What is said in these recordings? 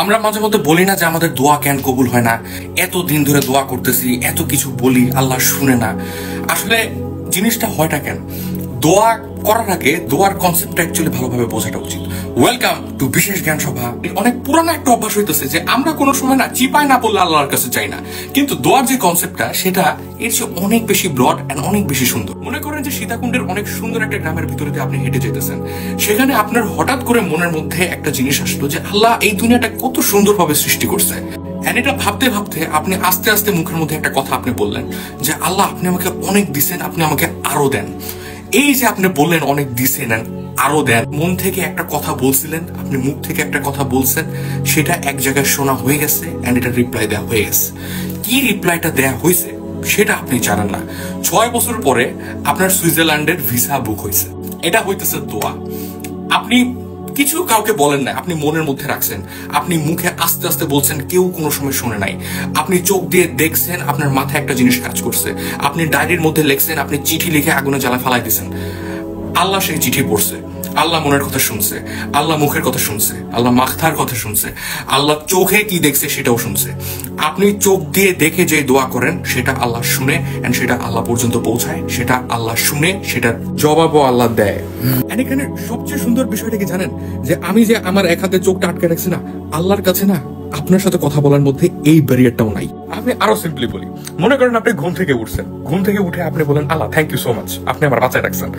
আমরা মাঝে মধ্যে বলি না যে আমাদের দোয়া কেন কবুল হয় না, এত দিন ধরে দোয়া করতেছি, এত কিছু বলি, আল্লাহ শুনে না। আসলে জিনিসটা হয়টা কেন? দোয়া করার আগে দোয়ার কনসেপ্টটা অ্যাকচুয়ালি ভালোভাবে বোঝাটা উচিত। ওয়েলকাম টু বিশেষ জ্ঞান সভা। অনেক পুরানো একটা অভ্যাস হইতেছে যে আমরা কোনো সময় না চিপায় না বললে আল্লাহর কাছে চাই না, কিন্তু দোয়ার যে কনসেপ্টটা সেটা এর চেয়ে অনেক বেশি ব্রড এন্ড অনেক বেশি সুন্দর। মনে করেন যে সীতাকুণ্ডের অনেক সুন্দর একটা গ্রামের ভিতরে দিয়ে আপনি হেঁটে যেতেছেন, সেখানে আপনার হঠাৎ করে মনের মধ্যে একটা জিনিস আসলো যে আল্লাহ এই দুনিয়াটা কত সুন্দরভাবে সৃষ্টি করছে। এটা ভাবতে ভাবতে আপনি আস্তে আস্তে মুখের মধ্যে একটা কথা আপনি বললেন যে আল্লাহ আপনি আমাকে অনেক দিচ্ছেন, আপনি আমাকে আরো দেন। এই যে আপনি বললেন অনেক দিছেন আরো দেন, মন থেকে একটা কথা বলছিলেন, আপনি মুখ থেকে একটা কথা বলছেন, সেটা এক জায়গায় শোনা হয়ে গেছে এন্ড এটা রিপ্লাই দেওয়া হয়ে গেছে। কি রিপ্লাইটা দেওয়া হয়েছে সেটা আপনি জানেন না। 6 বছর পরে আপনার সুইজারল্যান্ডের ভিসা বুক হয়েছে। এটা হইতেছে দোয়া। আপনি কিছু কাউকে বলেন না, আপনি মনের মধ্যে রাখছেন, আপনি মুখে আস্তে আস্তে বলছেন, কেউ কোনো সময় শুনে নাই। আপনি চোখ দিয়ে দেখছেন, আপনার মাথায় একটা জিনিস কাজ করছে, আপনি ডায়েরির মধ্যে লিখছেন, আপনি চিঠি লিখে আগুনে জ্বালা ফালাই দিয়েছেন। আল্লাহ সেই চিঠি পড়ছে, আল্লাহ মনের কথা শুনছে, আল্লাহ মুখের কথা শুনছে, আল্লাহ মাথার কথা শুনছে, আল্লাহ চোখে কি দেখছে সেটাও শুনছে। আপনি চোখ দিয়ে দেখে যে দোয়া করেন সেটা আল্লাহ শুনে এন্ড সেটা আল্লাহ পর্যন্ত পৌঁছায়, সেটা আল্লাহ শুনে সেটার জবাবও আল্লাহ দেয়। এখানে সবচেয়ে সুন্দর বিষয়টা কি জানেন? যে আমি যে আমার এক হাতে চোখটা আটকে রাখছি না, আল্লাহর কাছে না আপনার সাথে কথা বলার মধ্যে এই ব্যারিয়ারটাও নাই। আপনি আরো সিম্পলি বলি, মনে করেন আপনি ঘুম থেকে উঠছেন, ঘুম থেকে উঠে আপনি বলেন আল্লাহ থ্যাংক ইউ সো মাচ, আপনি আমার বাঁচায় রাখছেন।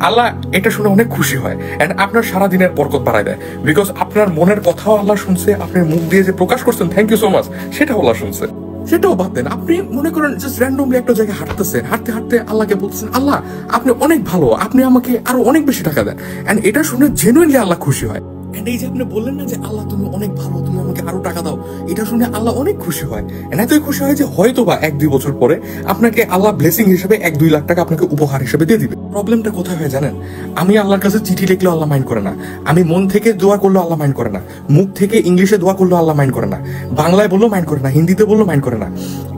আল্লাহ এটা শুনে অনেক খুশি হয় এন্ড আপনার সারা দিনের বরকত বাড়ায় দেয়, বিকজ আপনার মনের কথাও আল্লাহ শুনছে, আপনি মুখ দিয়ে যে প্রকাশ করছেন থ্যাংক ইউ সো মাচ সেটাও আল্লাহ শুনছে। সেটাও বাদ দেন, আপনি মনে করেন জাস্ট র্যান্ডমলি একটা জায়গায় হাঁটতেছেন, হাঁটতে হাঁটতে আল্লাহকে বলতেছেন আল্লাহ আপনি অনেক ভালো, আপনি আমাকে আরো অনেক বেশি টাকা দেন, এন্ড এটা শুনে জেনুইনলি আল্লাহ খুশি হয়। এই যে আপনি বললেন না যে আল্লাহ তুমি অনেক ভালো, তুমি আমাকে আরো টাকা দাও, এটা শুনে আল্লাহ অনেক খুশি হয়। এতই খুশি হয় যে হয়তো বা 1-2 বছর পরে আপনাকে আল্লাহ ব্লেসিং হিসেবে 1-2 লাখ টাকা আপনাকে উপহার হিসেবে দিয়ে দিবে। প্রবলেমটা কোথায় হয় জানেন? আমি আল্লাহর কাছে চিঠি লিখলেও আল্লাহ মাইন্ড করে না, আমি মন থেকে দোয়া করলেও আল্লাহ মাইন্ড করে না, মুখ থেকে ইংলিশে দোয়া করলেও আল্লাহ মাইন্ড করে না, বাংলায় বললেও মাইন্ড করে না, হিন্দিতে বললেও মাইন্ড করে না।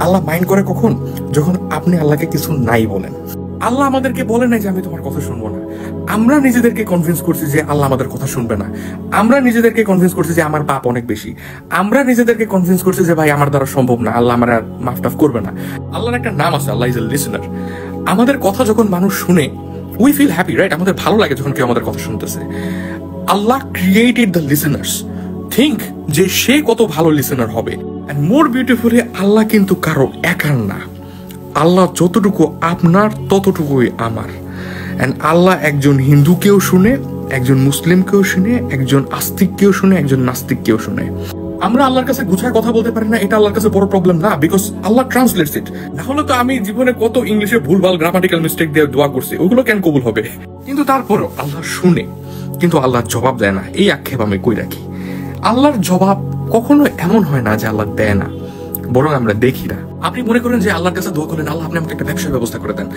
আল্লাহ মাইন্ড করে কখন? যখন আপনি আল্লাহকে কিছু নাই বলেন। আল্লাহ আমাদেরকে বলে নাই যে আমি তোমার কথা শুনবো না। আমরা নিজেদেরকে কনভিন্স করছি যে আল্লাহ আমাদের কথা শুনবে না। আমরা নিজেদেরকে কনভিন্স করছি যে আমার পাপ অনেক বেশি। আমরা নিজেদেরকে কনভিন্স করছি যে ভাই আমার দ্বারা সম্ভব না, আল্লাহ আমার মাফ টাফ করবে না। আল্লাহর একটা নাম আছে, আল্লাহ ইজ এ লিসেনার। আমাদের কথা যখন মানুষ শুনে উই ফিল হ্যাপি, রাইট? আমাদের ভালো লাগে যখন কেউ আমাদের কথা শুনতেছে। আল্লাহ ক্রিয়েটেড দ্য লিসেনার্স। থিঙ্ক যে সে কত ভালো লিসেনার হবে। এন্ড মোর বিউটিফুলি, আল্লাহ কিন্তু কারো একার না। আল্লাহ যতটুকু আপনার ততটুকুই আমার। এন্ড আল্লাহ একজন হিন্দুকেও শুনে, একজন মুসলিমকেও শুনে, একজন আস্তিককেও শুনে, একজন নাস্তিককেও শুনে। আমরা আল্লাহর কাছে গুছায় কথা বলতে পারি না, এটা আল্লাহর কাছে বড় প্রবলেম না, বিকজ আল্লাহ ট্রান্সলেটস ইট। তাহলে তো আমি জীবনে কত ইংলিশে ভুলভাল গ্রামাটিক্যাল মিস্টেক দিয়ে দোয়া করছি, ওগুলো কেন কবুল হবে? কিন্তু তারপরও আল্লাহ শুনে, কিন্তু আল্লাহ জবাব দেয় না, এই আক্ষেপ আমি কই রাখি। আল্লাহর জবাব কখনো এমন হয় না যে আল্লাহ দেয় না, বরং আমরা দেখি না। আপনি মনে করেন যে আল্লাহর কাছে দোয়া করলেন, আল্লাহ আপনি আমাকে একটা ব্যবসার ব্যবস্থা করে দেন।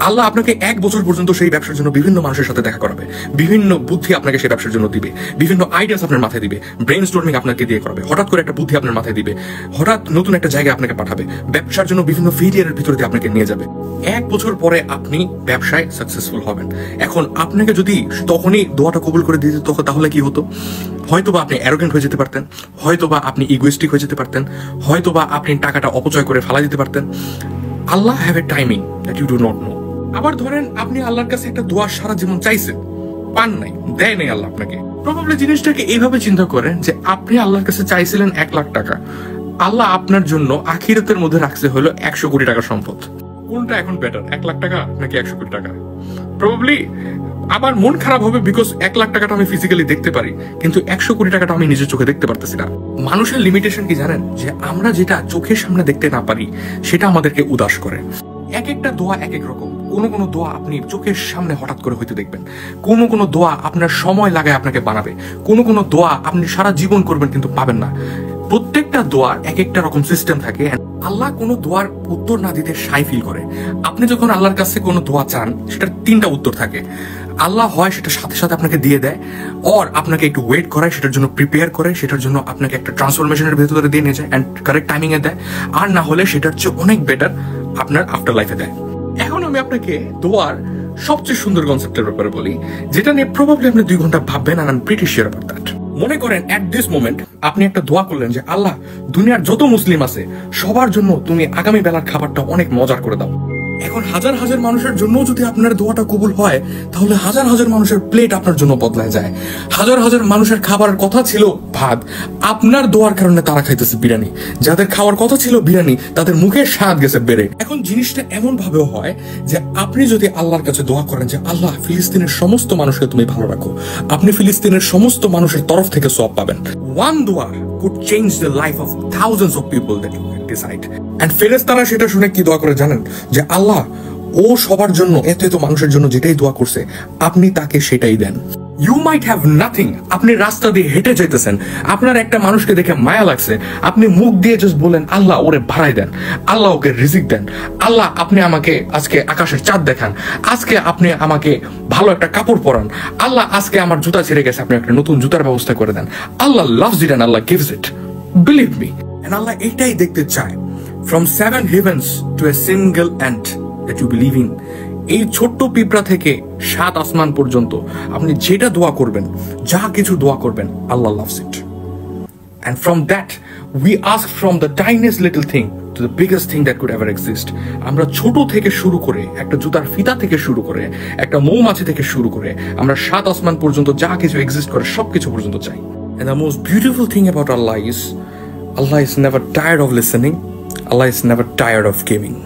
আল্লাহ আপনাকে 1 বছর পর্যন্ত সেই ব্যবসার জন্য বিভিন্ন মানুষের সাথে দেখা করাবে, বিভিন্ন বুদ্ধি আপনাকে সেই ব্যবসার জন্য দিবে, বিভিন্ন আইডিয়াস আপনার মাথায় দিবে, ব্রেন স্টর্মিং আপনাকে দিয়ে করাবে, হঠাৎ করে একটা বুদ্ধি আপনার মাথায় দিবে, হঠাৎ নতুন একটা জায়গায় আপনাকে পাঠাবে, ব্যবসার জন্য বিভিন্ন ফেলিয়ারের ভিতরে দিয়ে আপনাকে নিয়ে যাবে। 1 বছর পরে আপনি ব্যবসায় সাকসেসফুল হবেন। এখন আপনাকে যদি তখনই দোয়াটা কবুল করে দিয়ে দিত, তাহলে কি হতো? হয়তোবা আপনি অ্যারোগেন্ট হয়ে যেতে পারতেন, হয়তোবা আপনি ইগোইস্টিক হয়ে যেতে পারতেন, হয়তোবা আপনি টাকাটা অপচয় করে ফেলা দিতে পারতেন। Allah have a timing that you do not know. আবার ধরেন আপনি আল্লাহর কাছে একটা দোয়া সারা জীবন চাইছেন, পান নাই, দেয় নাই আল্লাহ আপনাকে। প্রবাবলি জিনিসটাকে এইভাবে চিন্তা করেন যে আপনি আল্লাহর কাছে চাইছিলেন 1 লাখ টাকা, আল্লাহ আপনার জন্য আখিরাতের মধ্যে রাখছে হলো 100 কোটি টাকার সম্পদ। কোনটা এখন বেটার, 1 লাখ টাকা নাকি 100 কোটি টাকা? প্রবাবলি আমার মন খারাপ হবে, বিকজ 1 লাখ টাকাটা আমি ফিজিক্যালি দেখতে পারি, কিন্তু 100 কোটি টাকাটা আমি নিজের চোখে দেখতে পারতেছি না। মানুষের লিমিটেশন কি জানেন? যে আমরা যেটা চোখের সামনে দেখতে না পারি সেটা আমাদেরকে উদাস করে। এক একটা দোয়া এক এক রকম। কোনো দোয়া আপনি চোখের সামনে হঠাৎ করে হইতে দেখবেন, কোনো দোয়া আপনার সময় লাগায় আপনাকে বানাবে, কোনো দোয়া আপনি সারা জীবন করবেন কিন্তু পাবেন না। প্রত্যেকটা দোয়ার এক একটা রকম সিস্টেম থাকে। আল্লাহ কোনো দোয়ার উত্তর না দিতে সাই ফিল করে। আপনি যখন আল্লাহর কাছে কোনো দোয়া চান, সেটার 3টা উত্তর থাকে। আল্লাহ হয় সেটা সাথে সাথে আপনাকে দিয়ে দেয়, অর আপনাকে একটু ওয়েট করায়, সেটার জন্য প্রিপেয়ার করে, সেটার জন্য আপনাকে একটা ট্রান্সফরমেশনের ভেতরে দিয়ে নিয়ে যায় এন্ড কারেক্ট টাইমিং এ দেয়, আর না হলে সেটার চেয়ে অনেক বেটার আপনার আফটার লাইফে দেয়। এখন আমি আপনাকে দোয়ার সবচেয়ে সুন্দর কনসেপ্টের ব্যাপারে বলি, যেটা নিয়ে প্রবাবলি আপনি 2 ঘন্টা ভাববেন, আর I am pretty sure about that. মনে করেন এট দিস মোমেন্ট আপনি একটা দোয়া করলেন যে আল্লাহ, দুনিয়ার যত মুসলিম আছে সবার জন্য তুমি আগামী বেলার খাবারটা অনেক মজার করে দাও। এখন হাজার হাজার মানুষের জন্য যদি আপনার দোয়াটা কবুল হয়, তাহলে হাজার হাজার মানুষের প্লেট আপনার জন্য বদলায় যায়। হাজার হাজার মানুষের খাবারের কথা ছিল ভাত, আপনার দোয়ার কারণে তারা খাইতেছে বিরিয়ানি। যাদের খাওয়ার কথা ছিল বিরিয়ানি, তাদের মুখের স্বাদ গেছে বেড়ে। এখন জিনিসটা এমন ভাবেও হয় যে আপনি যদি আল্লাহর কাছে দোয়া করেন যে আল্লাহ, ফিলিস্তিনের সমস্ত মানুষকে তুমি ভালো রাখো, আপনি ফিলিস্তিনের সমস্ত মানুষের তরফ থেকে সওয়াব পাবেন। ওয়ান দোয়া could change the life of thousands of people that you can decide. And ফেরেশতারা সেটা শুনে কি দোয়া করে জানেন? যে আল্লাহ, ও সবার জন্য, এত এত মানুষের জন্য যেটাই দোয়া করছে, আপনি তাকে সেটাই দেন। You might have nothing. আপনি রাস্তা দিয়ে হেঁটে যেতেছেন, আপনার একটা মানুষকে দেখে মায়া লাগছে, আপনি মুখ দিয়ে জাস্ট বলেন আল্লাহ ওরে ভাড়াই দেন, আল্লাহ ওকে রিজিক দেন, আল্লাহ আপনি আমাকে আজকে আকাশের চাঁদ দেখান, আজকে আপনি আমাকে ভালো একটা কাপড় পরান, আল্লাহ আজকে আমার জুতা ছিঁড়ে গেছে, আপনি একটা নতুন জুতার ব্যবস্থা করে দেন। আল্লাহ loves it and Allah gives it. Believe me. And আল্লাহ এটাই দেখতে চায়। From 7 heavens to a single ant that you believe in. এই ছোট্ট পিঁপড়া থেকে 7 আসমান পর্যন্ত আপনি যেটা দোয়া করবেন, যা কিছু দোয়া করবেন, আল্লাহ loves it. And from that we ask from the tiniest little thing to the biggest thing that could ever exist. আমরা ছোট থেকে শুরু করে, একটা জুতার ফিতা থেকে শুরু করে, একটা মৌমাছি থেকে শুরু করে, আমরা 7 আসমান পর্যন্ত যা কিছু এক্সিস্ট করে সবকিছু পর্যন্ত চাই। And the most beautiful thing about Allah is never tired of listening. Allah is never tired of giving.